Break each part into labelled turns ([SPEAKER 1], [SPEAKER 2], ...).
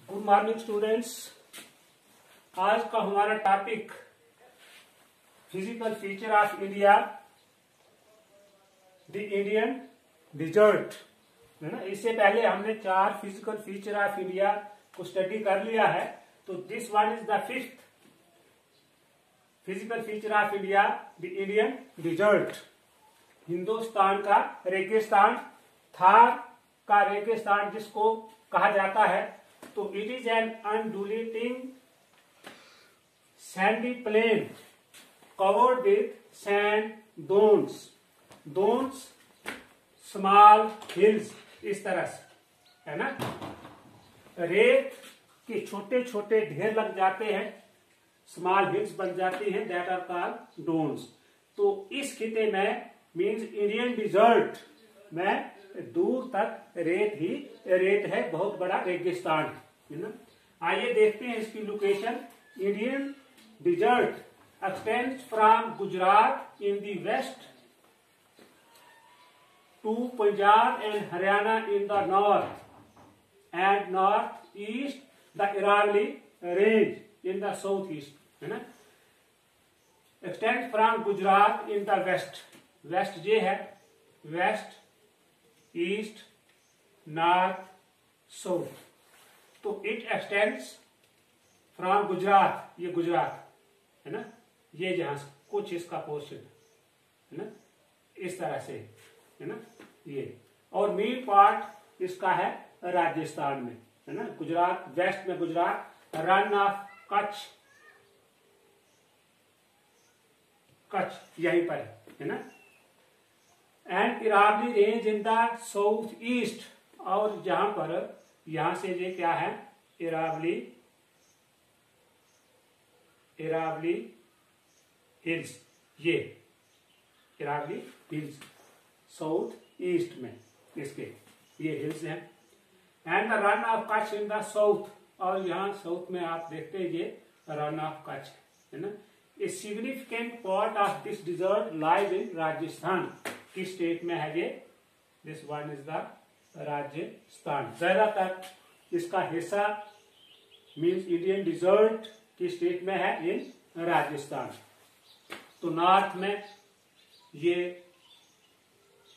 [SPEAKER 1] Good morning students. आज का हमारा topic physical feature of India, the Indian desert है ना। इससे पहले हमने 4 फिजिकल फीचर ऑफ इंडिया को स्टडी कर लिया है, तो this one is the 5th physical feature of India, the Indian desert. Hindustan का रेगिस्तान, थार का रेगिस्तान जिसको कहा जाता है, तो it is an undulating sandy plain covered with sand dunes small hills, इस तरह से है ना। रेत के छोटे छोटे ढेर लग जाते हैं, स्मॉल हिल्स बन जाती हैं, दैट आर कॉल्ड डोन्स। तो इस खिते में मीन्स इंडियन डिजर्ट में दूर तक रेत है, बहुत बड़ा रेगिस्तान है ना। आइए देखते हैं इसकी location. Indian desert extends from Gujarat in the west to Punjab and Haryana in the north and north east, the Aravalli range in the south east है ना। Extend from Gujarat in the west, west ये है, वेस्ट ईस्ट नॉर्थ साउथ, तो it extends from Gujarat, ये गुजरात है ना, ये जहां से कुछ इसका पोर्शन है ना, इस तरह से है ना ये। और मेन पार्ट इसका है राजस्थान में है ना, गुजरात वेस्ट में गुजरात, रन ऑफ कच्छ यहीं पर है ना। And Aravalli range in the south east, और जहां पर यहां से ये क्या है, इरावली हिल्स, ये इरावली हिल्स साउथ ईस्ट में इसके ये हिल्स हैं। And the run of Kutch in the south, और यहाँ साउथ में आप देखते हैं ये रन ऑफ कच्छ है ना। A significant part of this desert lies in Rajasthan, किस स्टेट में है ये, this one is the Rajasthan. ज्यादातर इसका हिस्सा मीन्स इंडियन डिजर्ट की स्टेट में है, इन राजस्थान। तो नॉर्थ में ये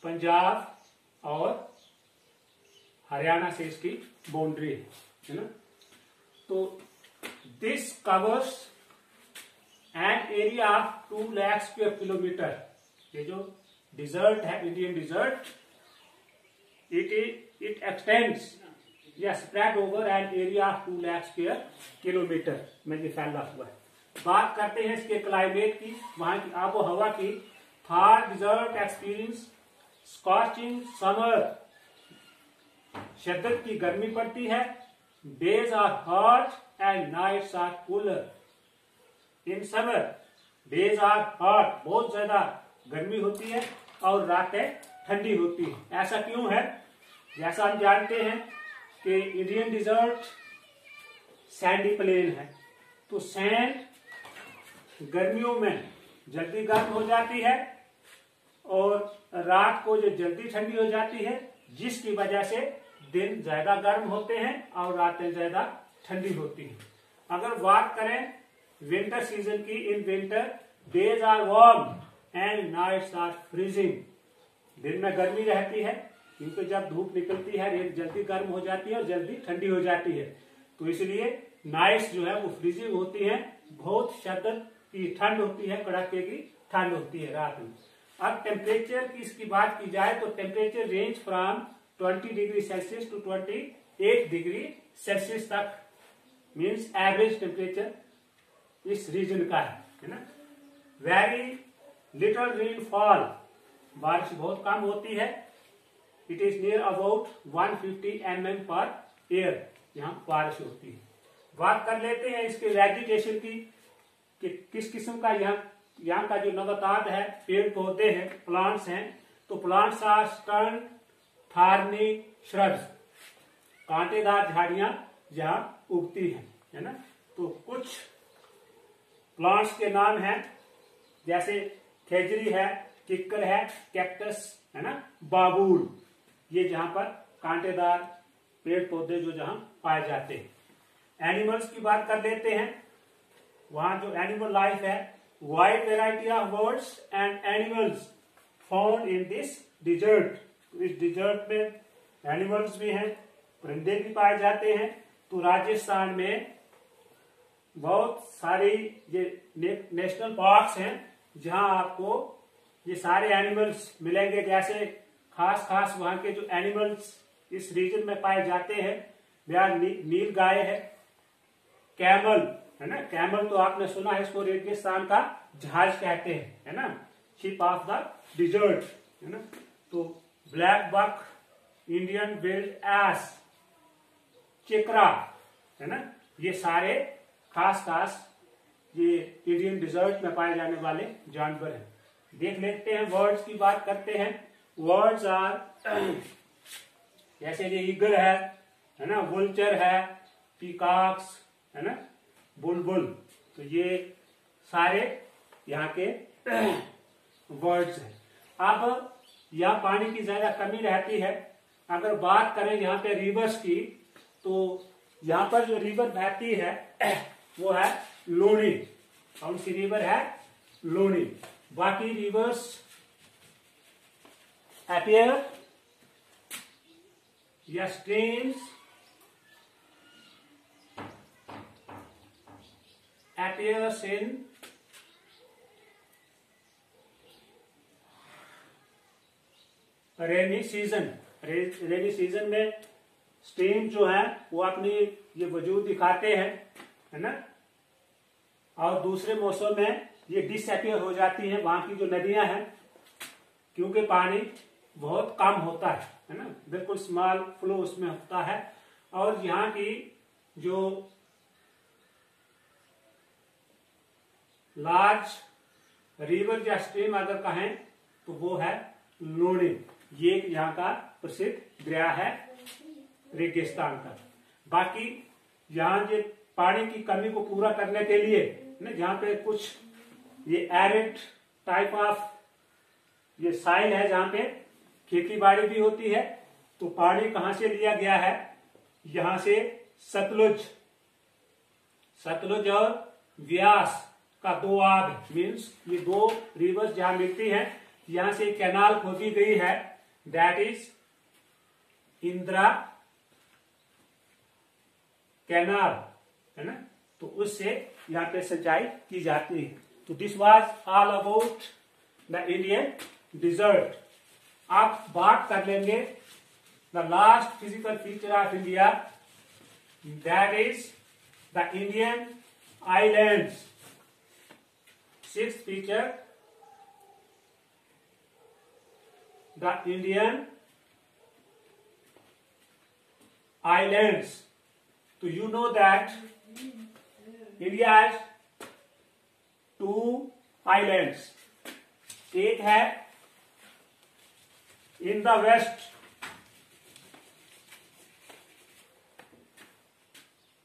[SPEAKER 1] पंजाब और हरियाणा से इसकी बाउंड्री है ना। तो this covers an area of 2 lakh square kilometre. ये जो डिजर्ट है, इंडियन डिजर्ट, इट एक्सटेंड्स या spread over an area of 2 lakh square kilometre में ये फैला हुआ है। बात करते हैं इसके क्लाइमेट की, वहां की आबो हवा की। Thar desert experience scorching summer, शिद्दत की गर्मी पड़ती है। Days are hot and nights are cooler. In summer days are hot, बहुत ज्यादा गर्मी होती है, और रातें ठंडी होती है। ऐसा क्यों है? जैसा हम जानते हैं कि इंडियन डिजर्ट सैंडी प्लेन है, तो सैंड गर्मियों में जल्दी गर्म हो जाती है और रात को जो जल्दी ठंडी हो जाती है, जिसकी वजह से दिन ज्यादा गर्म होते हैं और रातें ज्यादा ठंडी होती हैं। अगर बात करें विंटर सीजन की, in winter days are warm and nights are freezing. दिन में गर्मी रहती है क्योंकि जब धूप निकलती है रेत जल्दी गर्म हो जाती है और जल्दी ठंडी हो जाती है, तो इसलिए नाइट्स जो है वो फ्रीजिंग होती है, बहुत शिद्दत की ठंड होती है, कड़ाके की ठंड होती है रात में। अब टेम्परेचर की इसकी बात की जाए तो temperature range from 20 degree Celsius to 28 degree Celsius तक, मीन्स एवरेज टेम्परेचर इस रीजन का है ना। वेरी लिटल रेनफॉल, बारिश बहुत कम होती है। It is near about 150 mm per year, यहाँ बारिश होती है। बात कर लेते हैं इसके वेजिटेशन की, कि किस किस्म का यहाँ का जो नबातात है, पेड़ पौधे हैं, प्लांट्स हैं। तो प्लांट्स आर स्टर्न थार्नी श्रब्स, कांटेदार झाड़ियां जहाँ उगती है ना। तो कुछ प्लांट्स के नाम हैं, जैसे खेजरी है, किक्कर है, कैक्टस है ना, बाबूल, ये जहां पर कांटेदार पेड़ पौधे जो जहां पाए जाते हैं। एनिमल्स की बात कर लेते हैं। वहां जो एनिमल लाइफ है, wide variety of birds and animals found in this desert. इस डिजर्ट में एनिमल्स भी हैं, परिंदे भी पाए जाते हैं। तो राजस्थान में बहुत सारी ये नेशनल पार्क्स हैं जहां आपको ये सारे एनिमल्स मिलेंगे। जैसे खास खास वहां के जो एनिमल्स इस रीजन में पाए जाते हैं, वह नील गाय है, कैमल है ना। कैमल तो आपने सुना है, इसको रेगिस्तान का जहाज कहते हैं, है ना, शिप ऑफ द डिजर्ट, है ना। तो ब्लैक बक, इंडियन बिल्ड एस, चिकरा, है ना, ये सारे खास खास ये इंडियन डिजर्ट में पाए जाने वाले जानवर हैं। देख लेते हैं, वर्ड्स की बात करते हैं। वर्ड्स आर जैसे ये ईगल है ना, वुलचर है, पीकॉक्स, है ना, बुलबुल। तो ये सारे यहाँ के वर्ड्स हैं। अब यहाँ पानी की ज्यादा कमी रहती है। अगर बात करें यहाँ पे रिवर्स की, तो यहाँ पर जो रिवर बहती है वो है लूनी। कौन सी रिवर है? लूनी। बाकी रिवर्स appear या streams appears in rainy season. Rainy season में स्ट्रीम जो है वो अपनी ये वजूद दिखाते हैं, है ना। और दूसरे मौसम में ये डिसअपियर हो जाती हैं, वहां की जो नदियां हैं, क्योंकि पानी बहुत कम होता है ना, बिल्कुल स्मॉल फ्लो उसमें होता है। और यहाँ की जो लार्ज रिवर या स्ट्रीम अगर कहें तो वो है लूनी। ये यहाँ का प्रसिद्ध दरिया है रेगिस्तान का। बाकी यहाँ जो पानी की कमी को पूरा करने के लिए ना, जहाँ पे कुछ ये एरिड टाइप ऑफ ये साइल है, जहाँ पे खेती बाड़ी भी होती है, तो पानी कहाँ से लिया गया है? यहाँ से सतलुज और व्यास का दो आग, मीन्स ये दो रिवर्स जहां मिलती हैं, यहां से कैनाल खोदी गई है, दैट इज इंदिरा कैनाल, है ना। तो उससे यहाँ पे सिंचाई की जाती है। तो this was all about the Indian desert. आप बात कर लेंगे the last physical feature of India, that is the Indian islands. Sixth feature, the Indian islands. So you know that India has two islands. एक है in the west,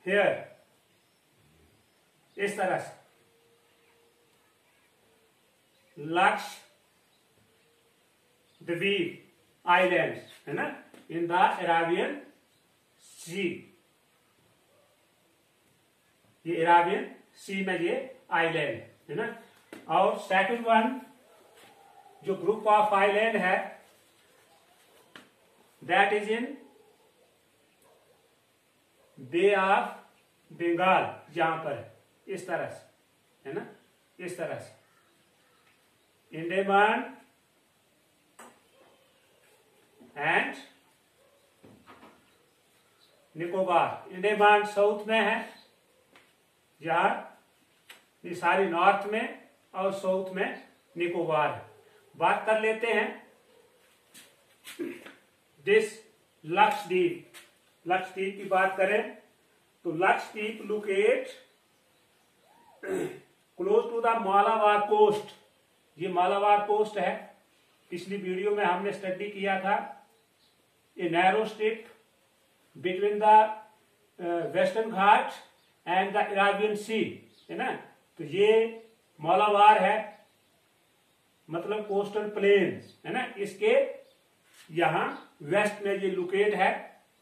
[SPEAKER 1] here, इस तरह से Lakshadweep island, है ना, इन द अरेबियन सी। ये Arabian सी में ये आइलैंड है ना। और सेकंड वन जो ग्रुप ऑफ आइलैंड है, that is in Bay of Bengal, जहां पर इस तरह से, है ना, इस तरह से अंडमान एंड निकोबार। अंडमान साउथ में है, जहां ये सारी नॉर्थ में, और साउथ में निकोबार है। बात कर लेते हैं दिस लक्षद्वीप। लक्षद्वीप की बात करें तो Lakshadweep locate close to the Malabar coast. ये मालाबार कोस्ट है, पिछली वीडियो में हमने स्टडी किया था। A narrow strip between the western घाट एंड द अरेबियन सी, है ना। तो ये मालाबार है, मतलब कोस्टल प्लेन्स, है ना। इसके यहाँ वेस्ट में ये लोकेट है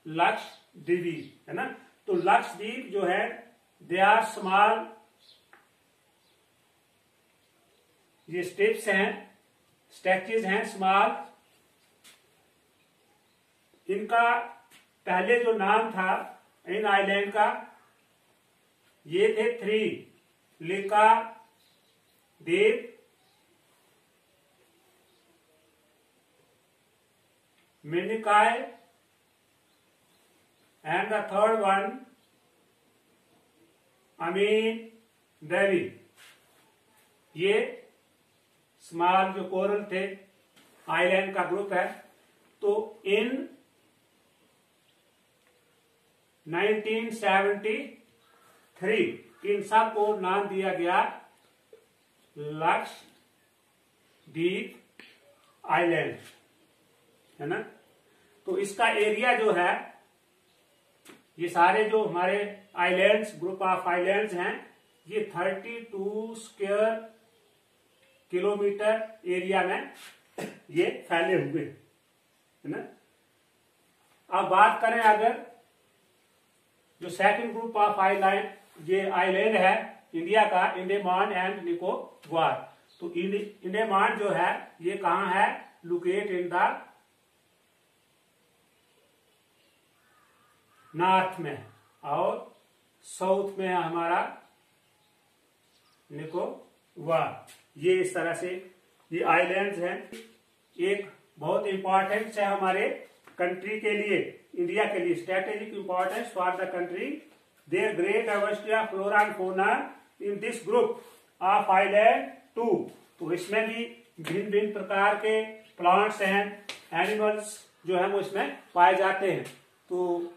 [SPEAKER 1] लक्षद्वीप, है ना। तो लक्षद्वीप जो है दे आर स्मॉल, ये स्टेप्स हैं, स्टैचेज हैं स्मॉल। इनका पहले जो नाम था इन आइलैंड का, ये थे 3, लिका, द्वीप, Minicoy, and the third one Amindivi. ये स्मॉल जो कोरल थे आइलैंड का ग्रुप है। तो इन 1973 इन सब को नाम दिया गया लक्षद्वीप आइलैंड, है ना। तो इसका एरिया जो है, ये सारे जो हमारे आइलैंड्स, ग्रुप ऑफ आइलैंड्स हैं, ये 32 स्क्वायर किलोमीटर एरिया में ये फैले हुए, है ना। अब बात करें अगर जो सेकंड ग्रुप ऑफ आइलैंड, ये आइलैंड है इंडिया का, अंडमान एंड निकोबार। तो अंडमान जो है ये कहां है, लोकेट इन द नॉर्थ में, और साउथ में है हमारा निकोबार। ये इस तरह से ये आइलैंड्स हैं। एक बहुत इंपॉर्टेंट है हमारे कंट्री के लिए, इंडिया के लिए, strategic importance for the country. There great diversity of flora and fauna in this group of island too. तो इसमें भी भिन्न भिन्न प्रकार के प्लांट्स हैं, एनिमल्स जो है वो इसमें पाए जाते हैं। तो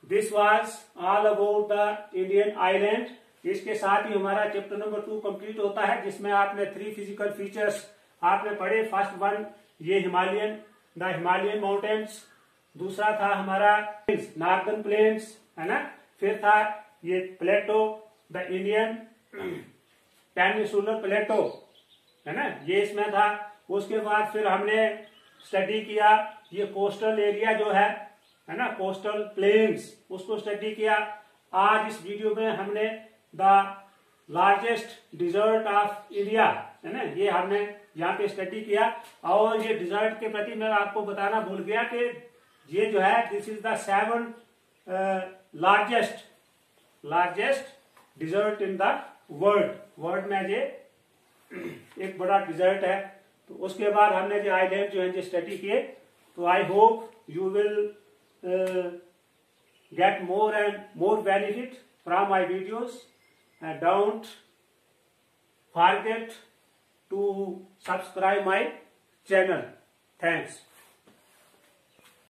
[SPEAKER 1] this was all about the Indian island. इसके साथ ही हमारा चैप्टर नंबर 2 कंप्लीट होता है, जिसमें आपने 3 फिजिकल फीचर्स आपने पढ़े। फर्स्ट वन ये द हिमालयन माउंटेन्स, दूसरा था हमारा नॉर्दर्न प्लेन्स, है ना। फिर था ये प्लेटो, द इंडियन पेनिनसुलर प्लेटो, है ना, ये इसमें था। उसके बाद फिर हमने स्टडी किया ये कोस्टल एरिया जो है ना, कोस्टल प्लेन्स, उसको स्टडी किया। आज इस वीडियो में हमने the largest desert of India, है ना, ये हमने यहाँ पे स्टडी किया। और ये डिजर्ट के प्रति मैं आपको बताना भूल गया कि ये जो है this is the 7 largest desert in the world में ये एक बड़ा डिजर्ट है। तो उसके बाद हमने जो आइलैंड जो है जो स्टडी किए। तो I hope you will get more and more benefit from my videos, and don't forget to subscribe my channel. Thanks.